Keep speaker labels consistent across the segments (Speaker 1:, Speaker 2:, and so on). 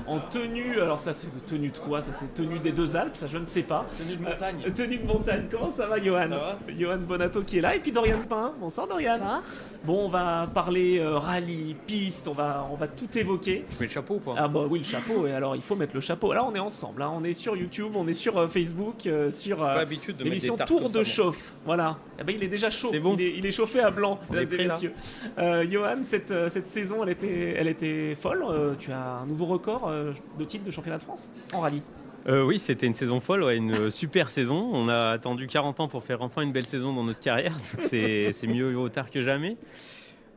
Speaker 1: en tenue. Alors ça, c'est tenue de quoi? Ça, c'est tenue des deux Alpes, ça je ne sais pas.
Speaker 2: Tenue de montagne.
Speaker 1: Tenue de montagne. Comment ça va, Johan?
Speaker 2: Ça va
Speaker 1: Johan Bonato qui est là, et puis Dorian Pain. Bonsoir, Dorian.
Speaker 3: Ça va?
Speaker 1: Bon, on va parler rallye, piste, on va tout évoquer.
Speaker 2: Je mets le chapeau ou pas?
Speaker 1: Ah bah oui, le chapeau, et alors il faut mettre le chapeau. Là, on est ensemble, hein. On est sur YouTube, on est sur Facebook, sur
Speaker 2: Pas l'habitude de mettre
Speaker 1: l'émission
Speaker 2: des tartes
Speaker 1: Tour
Speaker 2: comme
Speaker 1: de
Speaker 2: ça, moi.
Speaker 1: chauffe. Voilà. Eh ben, il est déjà chaud.
Speaker 2: C'est bon.
Speaker 1: Il est chauffé à blanc,
Speaker 2: On est
Speaker 1: mesdames et
Speaker 2: prêt, là.
Speaker 1: messieurs. Johan, cette saison, elle était folle. Tu as un nouveau record de titre de championnat de France en rallye.
Speaker 2: Oui, c'était une saison folle, ouais, une super saison. On a attendu 40 ans pour faire enfin une belle saison dans notre carrière. Donc c'est mieux vaut tard que jamais.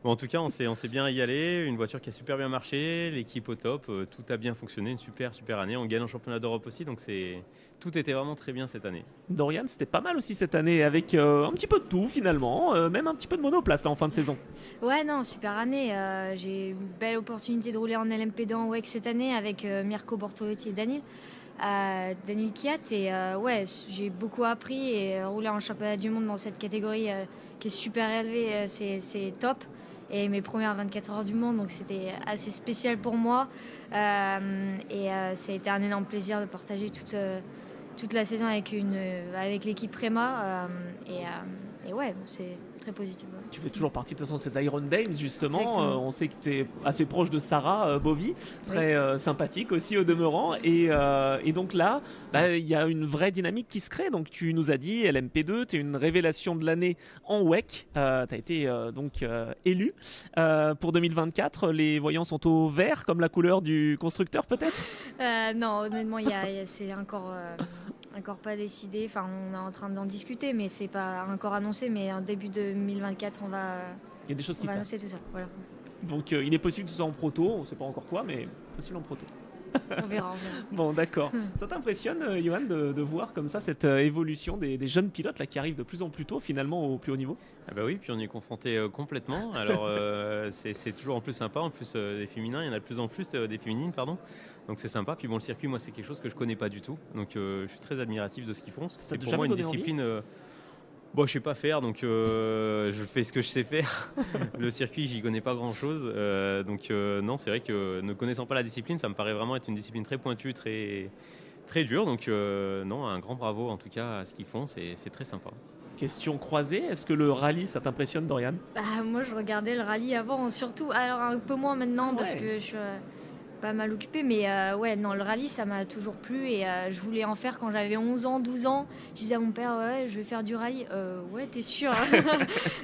Speaker 2: Bon, en tout cas, on s'est bien y allé. Une voiture qui a super bien marché, l'équipe au top, tout a bien fonctionné. Une super année. On gagne un championnat d'Europe aussi, donc tout était vraiment très bien cette année.
Speaker 1: Dorian, c'était pas mal aussi cette année, avec un petit peu de tout finalement, même un petit peu de monoplace là, en fin de saison.
Speaker 3: Ouais, non, super année. J'ai eu une belle opportunité de rouler en LMP2 en WEC cette année avec Mirko Bortolotti et Daniel Kiat. Et ouais, j'ai beaucoup appris et rouler en championnat du monde dans cette catégorie qui est super élevée, c'est top. Et mes premières 24 heures du monde, donc c'était assez spécial pour moi. Ça a été un énorme plaisir de partager toute la saison avec l'équipe Prema. Et ouais, c'est très positif. Ouais.
Speaker 1: Tu fais toujours partie de toute façon de ces Iron Dames justement.
Speaker 3: Exactement.
Speaker 1: On sait que tu es assez proche de Sarah Bovy, très sympathique aussi au demeurant. Et donc là, il y a une vraie dynamique qui se crée. Donc tu nous as dit LMP2, tu es une révélation de l'année en WEC. Tu as été élu pour 2024. Les voyants sont au vert comme la couleur du constructeur peut-être?
Speaker 3: Non, honnêtement, c'est encore pas décidé. Enfin, on est en train d'en discuter, mais c'est pas encore annoncé. Mais en début 2024, on va
Speaker 1: Il y a des choses qui se passent.
Speaker 3: annoncer tout ça. Voilà.
Speaker 1: Donc il est possible que ce soit en proto, on ne sait pas encore quoi, mais possible en proto.
Speaker 3: On verra.
Speaker 1: Bon, d'accord. Ça t'impressionne, Johan, de voir comme ça cette évolution des jeunes pilotes là, qui arrivent de plus en plus tôt finalement au plus haut niveau?
Speaker 2: Ah bah oui, puis on y est confronté complètement. Alors c'est toujours en plus sympa. En plus des féminins, il y en a de plus en plus des féminines, pardon. Donc c'est sympa. Puis bon, le circuit, moi, c'est quelque chose que je connais pas du tout. Donc je suis très admiratif de ce qu'ils font. Parce que
Speaker 1: Ça
Speaker 2: c'est
Speaker 1: t'a
Speaker 2: pour
Speaker 1: jamais
Speaker 2: moi une
Speaker 1: donné envie?
Speaker 2: discipline. Bon, je sais pas faire, donc je fais ce que je sais faire. Le circuit, j'y connais pas grand-chose. Non, c'est vrai que ne connaissant pas la discipline, ça me paraît vraiment être une discipline très pointue, très, très dure. Donc non, un grand bravo en tout cas à ce qu'ils font. C'est très sympa.
Speaker 1: Question croisée, est-ce que le rallye ça t'impressionne, Dorian?
Speaker 3: Moi, je regardais le rallye avant, surtout. Alors, un peu moins maintenant parce
Speaker 1: Ouais.
Speaker 3: que je suis pas mal occupée. Mais ouais, non, le rallye, ça m'a toujours plu. Et je voulais en faire quand j'avais 11 ans, 12 ans. Je disais à mon père, ouais, je vais faire du rallye. Ouais, t'es sûr?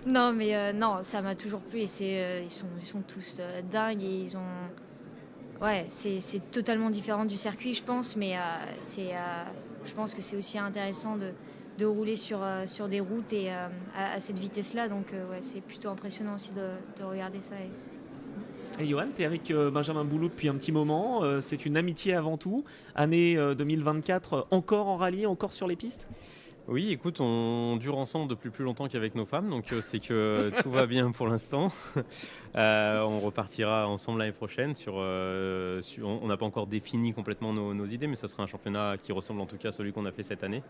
Speaker 3: Non, mais non, ça m'a toujours plu. Et ils sont tous dingues. Et ils ont. Ouais, c'est totalement différent du circuit, je pense. Mais je pense que c'est aussi intéressant de rouler sur des routes et à cette vitesse-là. Donc, ouais, c'est plutôt impressionnant aussi de regarder ça.
Speaker 1: Et Johan, tu es avec Benjamin Boulot depuis un petit moment, c'est une amitié avant tout. Année 2024, encore en rallye, encore sur les pistes?
Speaker 2: Oui, écoute, on dure ensemble depuis plus longtemps qu'avec nos femmes, donc c'est que tout va bien pour l'instant. On repartira ensemble l'année prochaine. On n'a pas encore défini complètement nos idées, mais ça sera un championnat qui ressemble en tout cas à celui qu'on a fait cette année.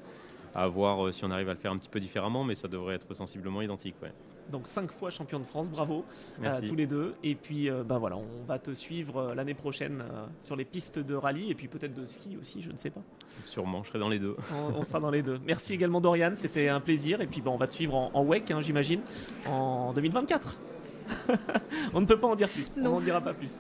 Speaker 2: À voir si on arrive à le faire un petit peu différemment, mais ça devrait être sensiblement identique. Ouais.
Speaker 1: Donc 5 fois champion de France, bravo
Speaker 2: Merci.
Speaker 1: tous les deux. Et puis voilà, on va te suivre l'année prochaine sur les pistes de rallye et puis peut-être de ski aussi, je ne sais pas.
Speaker 2: Sûrement, je serai dans les deux.
Speaker 1: On sera dans les deux. Merci également Dorian, c'était un plaisir. Et puis on va te suivre en WEC, hein, j'imagine, en 2024. On ne peut pas en dire plus,
Speaker 3: Non.
Speaker 1: on n'en dira pas plus.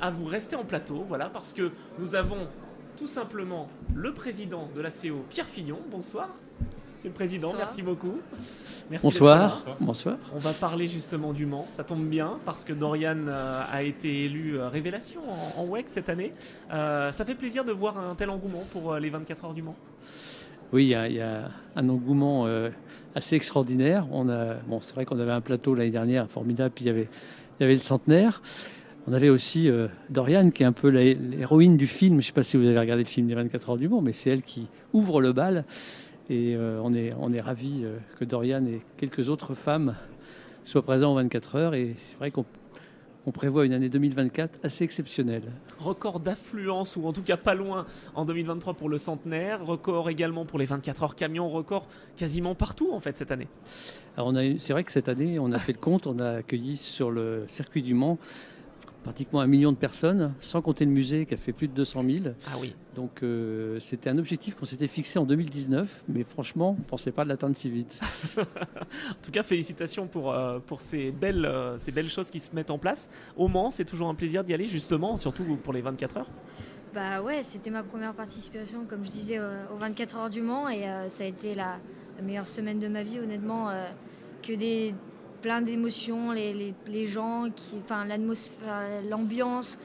Speaker 1: À vous rester en plateau, voilà, parce que nous avons tout simplement le président de la CO, Pierre Fillon. Bonsoir. Monsieur le Président,
Speaker 3: Bonsoir.
Speaker 1: merci beaucoup. Merci
Speaker 4: Bonsoir.
Speaker 1: d'être là.
Speaker 4: Bonsoir.
Speaker 1: On va parler justement du Mans, ça tombe bien parce que Dorian a été élu révélation en WEC cette année. Ça fait plaisir de voir un tel engouement pour les 24 heures du Mans.
Speaker 4: Oui, il y a un engouement assez extraordinaire. C'est vrai qu'on avait un plateau l'année dernière formidable, puis il y avait le centenaire. On avait aussi Dorian, qui est un peu l'héroïne du film. Je ne sais pas si vous avez regardé le film des 24 heures du Mans, mais c'est elle qui ouvre le bal. Et on est ravis que Dorian et quelques autres femmes soient présents en 24 heures. Et c'est vrai qu'on prévoit une année 2024 assez exceptionnelle.
Speaker 1: Record d'affluence, ou en tout cas pas loin, en 2023 pour le centenaire. Record également pour les 24 heures camions. Record quasiment partout en fait cette année.
Speaker 4: Alors c'est vrai que cette année, on a fait le compte. On a accueilli sur le circuit du Mans pratiquement 1 million de personnes, sans compter le musée qui a fait plus de 200 000.
Speaker 1: Ah oui.
Speaker 4: Donc c'était un objectif qu'on s'était fixé en 2019, mais franchement, on ne pensait pas l'atteindre si vite.
Speaker 1: En tout cas, félicitations pour ces belles choses qui se mettent en place. Au Mans, c'est toujours un plaisir d'y aller, justement, surtout pour les 24 heures.
Speaker 3: Bah ouais, c'était ma première participation, comme je disais, aux 24 heures du Mans, et ça a été la meilleure semaine de ma vie, honnêtement. Plein d'émotions, les gens, l'atmosphère, l'ambiance,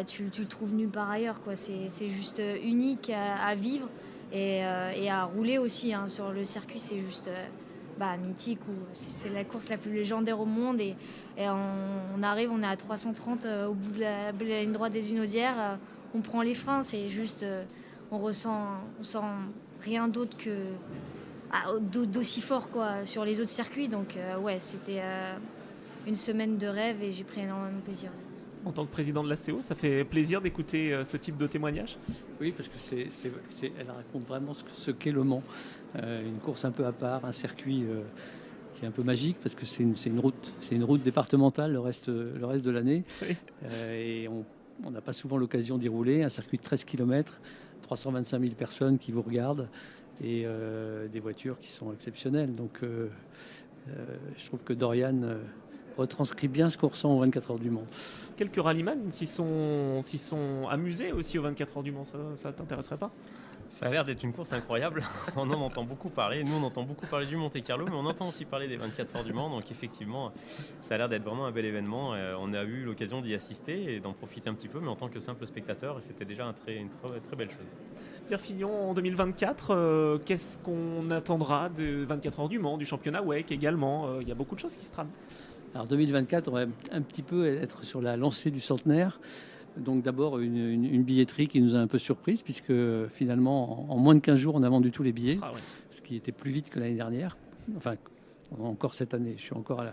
Speaker 3: tu le trouves nulle part ailleurs, quoi. C'est juste unique à vivre et à rouler aussi, hein, sur le circuit. C'est juste mythique. C'est la course la plus légendaire au monde et on arrive, on est à 330 au bout de la ligne droite des Hunaudières. On prend les freins, c'est juste, on sent rien d'autre que d'aussi fort, quoi, sur les autres circuits. Donc ouais, c'était une semaine de rêve et j'ai pris énormément de plaisir.
Speaker 1: En tant que président de l'ACO, ça fait plaisir d'écouter ce type de témoignage.
Speaker 4: Oui, parce que elle raconte vraiment ce qu'est le Mans. Une course un peu à part, un circuit qui est un peu magique parce que c'est une route départementale le reste de l'année.
Speaker 1: Oui.
Speaker 4: Et on n'a pas souvent l'occasion d'y rouler. Un circuit de 13 km, 325 000 personnes qui vous regardent et des voitures qui sont exceptionnelles. Donc je trouve que Dorian retranscrit bien ce qu'on ressent aux 24 heures du Mans.
Speaker 1: Quelques rallyman s'y sont amusés aussi aux 24 heures du Mans, ça t'intéresserait pas?
Speaker 2: Ça a l'air d'être une course incroyable. On en entend beaucoup parler. Nous, on entend beaucoup parler du Monte-Carlo, mais on entend aussi parler des 24 heures du Mans. Donc, effectivement, ça a l'air d'être vraiment un bel événement. On a eu l'occasion d'y assister et d'en profiter un petit peu, mais en tant que simple spectateur, et c'était déjà une très belle chose.
Speaker 1: Pierre Fignon, en 2024, qu'est-ce qu'on attendra de 24 heures du Mans, du championnat WEC également? Il y a beaucoup de choses qui se trament.
Speaker 4: Alors 2024, on va un petit peu être sur la lancée du centenaire. Donc d'abord une billetterie qui nous a un peu surprise puisque finalement en moins de 15 jours on a vendu tous les billets, ce qui était plus vite que l'année dernière. Enfin encore cette année, je suis encore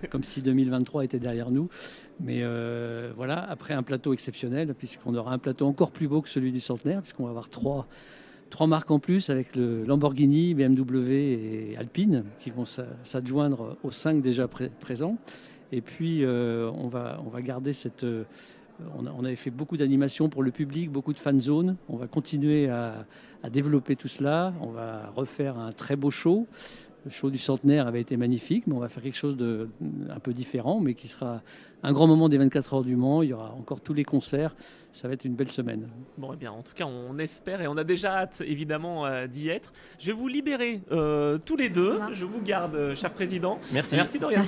Speaker 4: comme si 2023 était derrière nous. Mais voilà, après un plateau exceptionnel puisqu'on aura un plateau encore plus beau que celui du centenaire puisqu'on va avoir trois marques en plus avec le Lamborghini, BMW et Alpine qui vont s'adjoindre aux 5 déjà présents. Et puis on va garder cette... On avait fait beaucoup d'animations pour le public, beaucoup de fan zones. On va continuer à développer tout cela. On va refaire un très beau show. Le show du centenaire avait été magnifique, mais on va faire quelque chose un peu différent, mais qui sera un grand moment des 24 heures du Mans. Il y aura encore tous les concerts. Ça va être une belle semaine.
Speaker 1: Bon, eh bien, en tout cas, on espère et on a déjà hâte, évidemment, d'y être. Je vais vous libérer tous les deux. Je vous garde, cher président.
Speaker 2: Merci
Speaker 1: Dorian.